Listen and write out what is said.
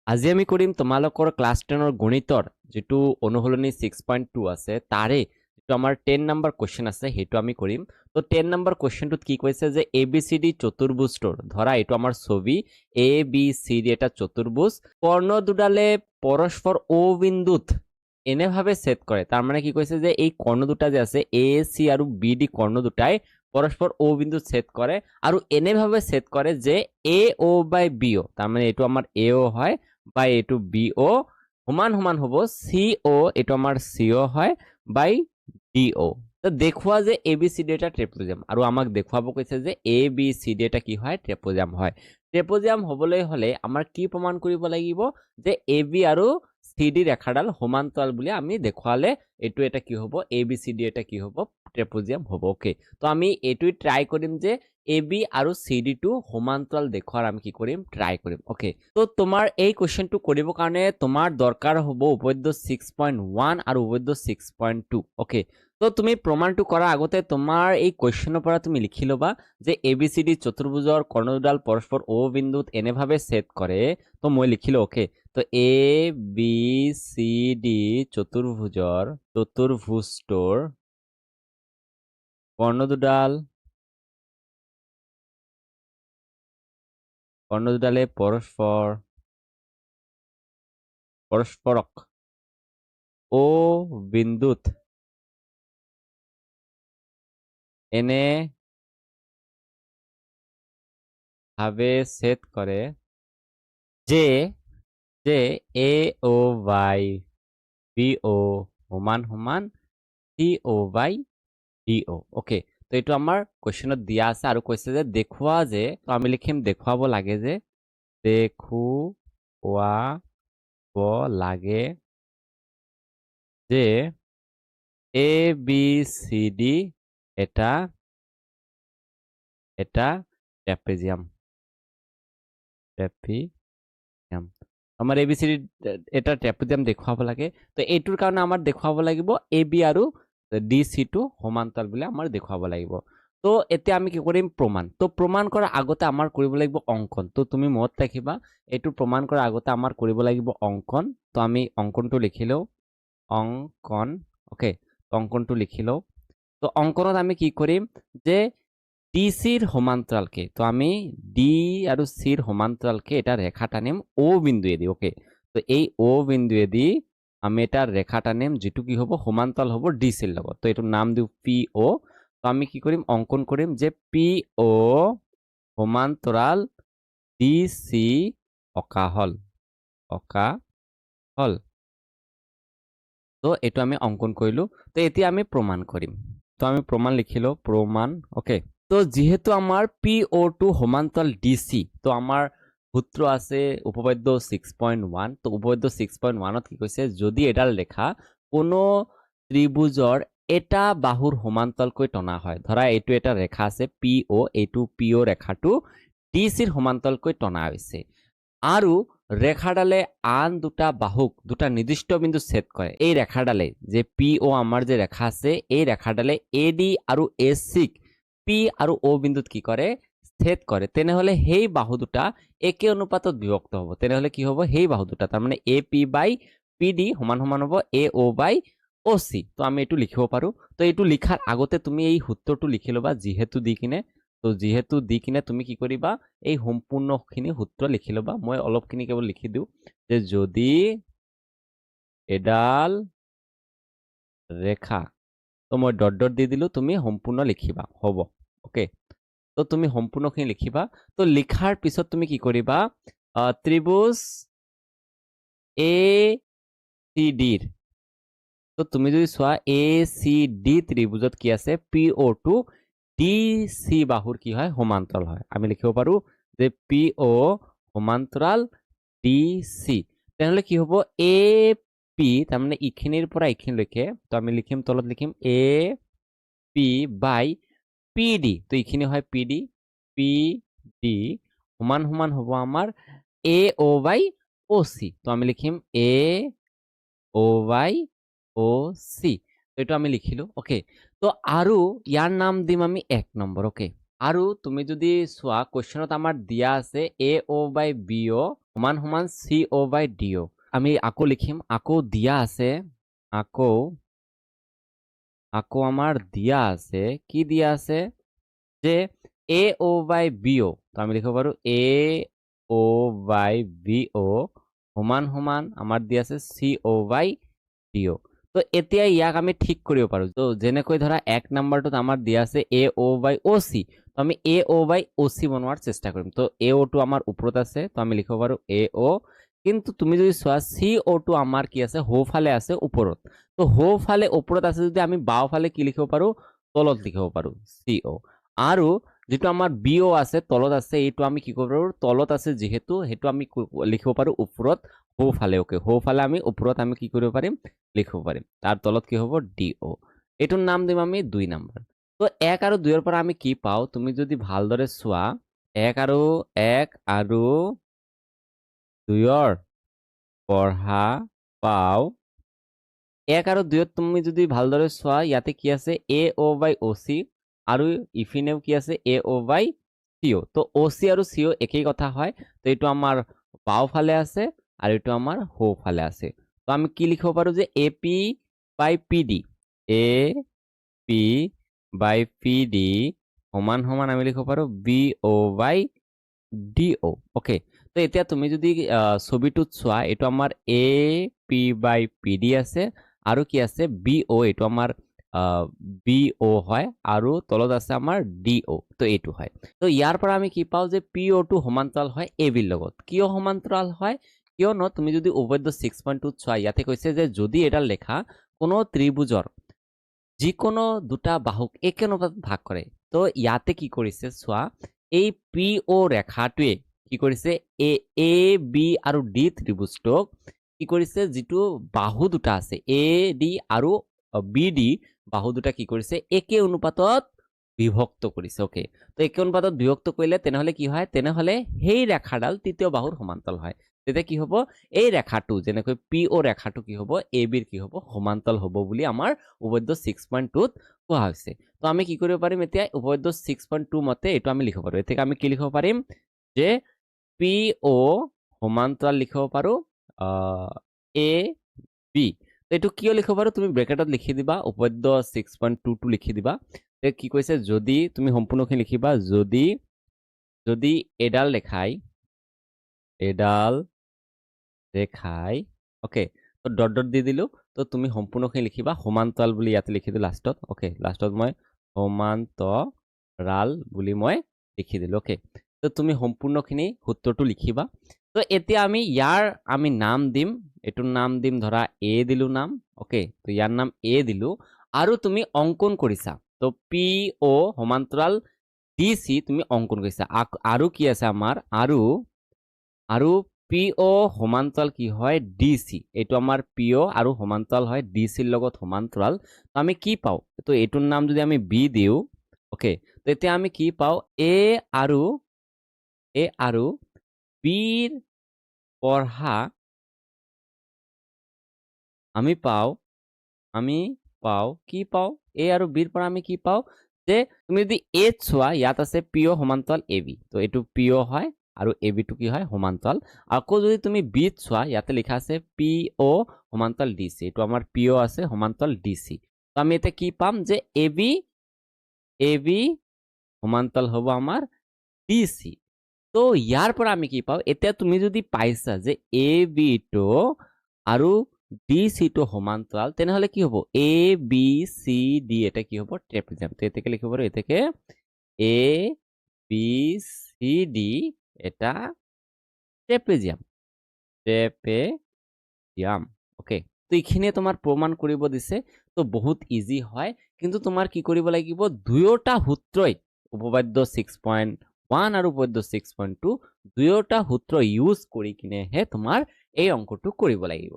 আজি আমি কৰিম তোমালোকৰ ক্লাছ 10ৰ গণিতৰ যেটো অনুশীলনী 6.2 আছে তাৰে যেটো আমাৰ 10 নম্বৰ কোৱেশ্চন আছে হেতু আমি কৰিম তো 10 নম্বৰ কোৱেশ্চনটোত কি কৈছে যে ABCD চতুৰ্ভুজৰ ধৰা এটো আমাৰ ছবি ABCD এটা চতুৰ্ভুজ কৰ্ণ দুডালে পৰস্পৰ O বিন্দুত এনেভাবে ছেদ কৰে তাৰ মানে কি কৈছে যে এই কৰ্ণ দুটা যে আছে AC আৰু BD কৰ্ণ দুটাই পৰস্পৰ O বিন্দুত ছেদ কৰে আৰু এনেভাবে ছেদ কৰে যে AO বাই BO তাৰ মানে এটো আমাৰ AO হয় বাই এটো BO সমান সমান হ'ব CO এটো আমাৰ CO হয় বাই DO তো দেখুৱা যে ABCD এটা ট্ৰেপেজম আৰু আমাক দেখুৱাব কৈছে যে ABCD এটা কি হয় ট্ৰেপেজম হয় ট্ৰেপেজম হ'বলৈ হলে আমাৰ কি প্ৰমাণ কৰিব লাগিব যে AB আৰু CD ৰেখাডাল সমান্তৰাল বুলি আমি দেখুৱালে এটো এটা কি হ'ব ABCD এটা কি হ'ব ট্ৰেপেজম হ'ব ওকে তো আমি এটুই ট্ৰাই কৰিম যে AB আৰু CD টো সমান্তৰাল দেখুৱাৰ আমি কি কৰিম ট্ৰাই কৰিম ওকে তো তোমাৰ এই কোৱেশ্চনটো কৰিব কাৰণে তোমাৰ দৰকাৰ হ'ব উপপাদ্য 6.1 আৰু উপপাদ্য 6.2 ওকে তো তুমি প্ৰমাণটো কৰা আগতে তোমাৰ এই কোৱেশ্চনৰ পৰা তুমি লিখি লবা যে ABCD চতুৰ্ভুজৰ কৰ্ণ দুডাল পৰস্পৰ O বিন্দুত এনেভাবে ছেদ কৰে তো মই লিখিলো ওকে তো ABCD চতুৰ্ভুজটোৰ কৰ্ণ দুডালে পৰস্পৰক O বিন্দুত এনে ভাবে ছেদ কৰে যে AO বাই BO সমান সমান CO বাই DO ওকে তো এটো আমাৰ কোৱেশ্চনত দিয়া আছে আৰু কৈছে যে দেখুৱা যে তো আমি লিখিম দেখুৱাব লাগে যে দেখুৱাব লাগে যে ABCD এটা ট্ৰেপেজিয়াম আমাৰ ABCD এটা ট্ৰেপেজিয়াম দেখুৱাব লাগে তো এইটোৰ কাৰণে আমাৰ দেখুৱাব লাগিব AB আৰু DC টো সমান্তৰাল বুলি আমাৰ দেখুৱাব লাগিব তো এতিয়া আমি কি কৰিম প্ৰমাণ তো প্ৰমাণ কৰাৰ আগতে আমাৰ কৰিব লাগিব অঙ্কন তো তুমি মনত ৰাখিবা এইটো প্ৰমাণ কৰাৰ আগতে আমাৰ কৰিব লাগিব অঙ্কন তো আমি অঙ্কনটো লিখিলো অঙ্কন ওকে অঙ্কনটো লিখিলো তো অঙ্কনত আমি কি কৰিম যে ডিসির সমান্তরালকে তো আমি ডি আর সির সমান্তরালকে এটা রেখা টানিম ও বিন্দুয়ে দি ওকে তো এই ও বিন্দুয়ে দি আমি এটা রেখা টানিম যেটো কি হব সমান্তরাল হব ডিসির লগত তো এটার নাম দিও পি ও তো আমি কি করিম অঙ্কন করিম যে পি ও সমান্তরাল ডিসি অকা হল তো এটা আমি অঙ্কন কৰিলো তো এতিয়া আমি প্ৰমাণ কৰিম তো আমি প্ৰমাণ লিখিলো প্ৰমাণ ওকে তো যেহেতু আমার PO2 সমান্তরাল DC তো আমার সূত্র আছে উপপাদ্য 6.1 তো উপপাদ্য 6.1 কি কৈছে যদি এডাল রেখা কোনো ত্ৰিভুজৰ এটা বাহুৰ সমান্তৰালকৈ টনা হয় ধৰা এইটো এটা ৰেখা আছে PO এইটো PO ৰেখাটো DCৰ সমান্তৰালকৈ টনা হৈছে আৰু ৰেখাডালে আন দুটা বাহুক দুটা নিৰ্দিষ্ট বিন্দু ছেদ কৰে এই ৰেখাডালে যে PO আমাৰ যে ৰেখা আছে এই ৰেখাডালে AD আৰু AC পি আৰু ও বিন্দুত কি কৰে ছেদ কৰে তেনেহলে সেই বাহু দুটা একে অনুপাতত বিভক্ত হ'ব তেনেহলে কি হ'ব সেই বাহু দুটা তাৰ মানে AP বাই PD সমান সমান হ'ব AO বাই OC তো আমি এটো লিখিব পাৰো তো এটো লিখাৰ আগতে তুমি এই সূত্ৰটো লিখি লবা যেহেতু দি কিনে তো যেহেতু দি কিনে তুমি কি কৰিবা এই সম্পূৰ্ণখিনি সূত্ৰ লিখি লবা মই অলপখিনি কেৱল লিখি দিও যে যদি এডাল ৰেখা তো মই ডট ডট দি দিলো তুমি সম্পূৰ্ণ লিখিবা হ'ব ওকে তো তুমি সম্পূৰ্ণখিনি লিখিবা তো লিখাৰ পিছত তুমি কি কৰিবা ত্ৰিভুজ ACD তো তুমি যদি চোৱা ACD ত্ৰিভুজত কি আছে PO2 DC বাহুৰ কি হয় সমান্তৰাল হয় আমি লিখিব পাৰো যে PO সমান্তৰাল DC তেনেহলে কি হ'ব AP তাৰ মানে ইখিনিৰ পৰা ইখিনিলৈকে তো আমি লিখিম তলত লিখিম AP বাই PD তো ইখিনি হয় PD সমান সমান হ'ব আমাৰ AO বাই OC তো আমি লিখিম AO বাই OC তো এটা আমি লিখিলো ওকে তো আৰু ইয়াৰ নাম দিম আমি 1 নম্বৰ ওকে আৰু তুমি যদি চোৱা কোৱেশ্চনত আমাৰ দিয়া আছে AO বাই BO সমান সমান CO বাই DO। আমি আকৌ লিখিম, আকৌ দিয়া আছে, আকৌ আমার দিয়া আছে, কি দিয়া আছে যে AO বাই BO, তো আমি লিখব পাৰো AO বাই BO সমান সমান আমাৰ দিয়া আছে CO বাই DO। তো এতিয়া ইয়াক আমি ঠিক কৰিব পাৰো। তো যেনেকৈ ধৰা 1 নম্বৰটোত আমাৰ দিয়া আছে AO বাই OC, তো আমি AO বাই OC বনোৱাৰ চেষ্টা কৰিম। তো AO টো আমাৰ ওপৰত আছে, তো আমি লিখব পাৰো AO, কিন্তু তুমি যদি চোৱা CO টো আমাৰ কি আছে সোঁফালে আছে ওপৰত। তো সোঁফালে ওপৰত আছে যদি আমি বাওঁফালে কি লিখিব পাৰো তলত লিখিব পাৰো CO। আৰু যেটো আমাৰ BO আছে তলত আছে, এইটো আমি কি কৰিব পাৰো তলত আছে যেহেতু হেতু আমি লিখিব পাৰো ওপৰত সোঁফালে। ওকে, সোঁফালে আমি ওপৰত আমি কি কৰিব পাৰিম লিখিব পাৰিম। তাৰ তলত কি হ'ব DO। এটোৰ নাম দিম আমি 2 নম্বৰ। তো 1 আৰু 2 ৰ পৰা আমি কি পাও তুমি যদি ভালদৰে চোৱা 1 আৰু 2 ৰ পঢ়া পাও 1 আৰু 2 তুমি যদি ভালদৰে চোৱা ইয়াতে কি আছে AO বাই OC, আৰু ইফিনেও কি আছে AO বাই CO। তো OC আৰু CO একেই কথা হয়। তো এইটো আমাৰ বাওঁফালে আছে আৰু এইটো আমাৰ সোঁফালে আছে। তো আমি কি লিখিব পাৰো যে AP বাই PD, AP বাই PD সমান সমান আমি লিখিব পাৰো BO বাই DO। ওকে, তো এতিয়া তুমি যদি ছবিটোত চোৱা এইটো আমাৰ AP বাই PD আছে আৰু কি আছে BO, এইটো আমাৰ BO হয় আৰু তলত আছে আমাৰ DO। তো এইটো হয়। তো ইয়াৰ পৰা আমি কি পাও যে PO টো সমান্তৰাল হয় AB ৰ লগত। কিয় সমান্তৰাল হয়? কিয়নো তুমি যদি উপপাদ্য 6.2 চোৱা ইয়াতে কৈছে যে যদি এটা লেখা কোনো ত্ৰিভুজৰ যিকোনো দুটা বাহুক একে অনুপাতত ভাগ কৰে। তো ইয়াতে কি কৰিছে চোৱা এই PO ৰেখাটোৱে কি কৰিছে AB আৰু D ত্ৰিভুজটোক কি কৰিছে যিটো বাহু দুটা আছে AD আৰু BD বাহু দুটা কি কৰিছে একে অনুপাতত বিভক্ত কৰিছে। ওকে, তো একে অনুপাতত বিভক্ত কৰিলে তেনেহলে কি হয়, তেনেহলে সেই ৰেখাডাল তৃতীয় বাহুৰ সমান্তৰাল হয়। তেতিয়া কি হ'ব এই ৰেখাটো যেনেকৈ PO ৰেখাটো কি হ'ব AB ৰ কি হ'ব সমান্তৰাল হ'ব বুলি আমাৰ উপপাদ্য 6.2 ত কোৱা হৈছে। তো আমি কি কৰিব পাৰিম এতিয়া উপপাদ্য 6.2 মতে এইটো আমি লিখিব পাৰো। এতিয়া আমি কি লিখিব পাৰিম যে PO সমান্তৰাল লিখিব পাৰো AB। তো এইটো কিয় লিখিব পাৰো তুমি ব্ৰেকেটত লিখি দিবা, উপপাদ্য 6.2 টো লিখি দিবা। তে কি কৈছে যদি তুমি সম্পূৰ্ণখিনি লিখিবা যদি এডাল ৰেখাই ওকে, তো ডট ডট দি দিলো। তো তুমি সম্পূৰ্ণখিনি লিখিবা সমান্তৰাল বুলি ইয়াতে লিখি দিলো লাষ্টত। ওকে, লাষ্টত মই সমান্তৰাল বুলি মই লিখি দিলো। ওকে, তো তুমি সম্পূৰ্ণখিনি সূত্ৰটো লিখিবা। তো এতিয়া আমি ইয়াৰ আমি নাম দিম, এটোৰ নাম দিম ধৰা A দিলো নাম। ওকে, তো ইয়াৰ নাম A দিলো আৰু তুমি অঙ্কন কৰিছা। তো PO সমান্তৰাল DC তুমি অঙ্কন কৰিছা। আৰু কি আছে আমাৰ আৰু PO সমান্তৰাল কি হয় DC, এইটো আমাৰ PO আৰু সমান্তৰাল হয় DC ৰ লগত সমান্তৰাল। তো আমি কি পাও, তো এইটোৰ নাম যদি আমি B দিও ওকে, তো এতিয়া আমি কি পাও A আৰু B ৰ পঢ়া আমি পাও কি পাও A আৰু B ৰ পৰা আমি কি পাও যে তুমি যদি A চোৱা ইয়াত আছে PO সমান্তৰাল AB, তো এইটো PO হয় আৰু AB টো কি হয় সমান্তৰাল। আকৌ যদি তুমি B চোৱা ইয়াতে লিখা আছে PO সমান্তৰাল DC, এইটো আমাৰ PO আছে সমান্তৰাল DC। তো আমি এতিয়া কি পাম যে AB সমান্তৰাল হ'ব আমাৰ DC। তো ইয়াৰ পৰা আমি কি পাও এতিয়া তুমি যদি পাইছা যে AB টো আৰু DC টো সমান্তৰাল তেনেহলে কি হ'ব ABCD এটা কি হ'ব ট্ৰেপিজিয়াম। তো এটাকে লিখিব পাৰো এটাকে ABCD এটা ট্ৰেপিজিয়াম। ওকে, তো এইখিনিয়ে তোমাৰ প্ৰমাণ কৰিব দিছে। তো বহুত ইজি হয়, কিন্তু তোমাৰ কি কৰিব লাগিব দুয়োটা সূত্ৰই উপপাদ্য 6.1 আৰু উপপাদ্য 6.2 দুয়োটা সূত্ৰ ইউজ কৰি কিনেহে তোমাৰ এই অংকটো কৰিব লাগিব।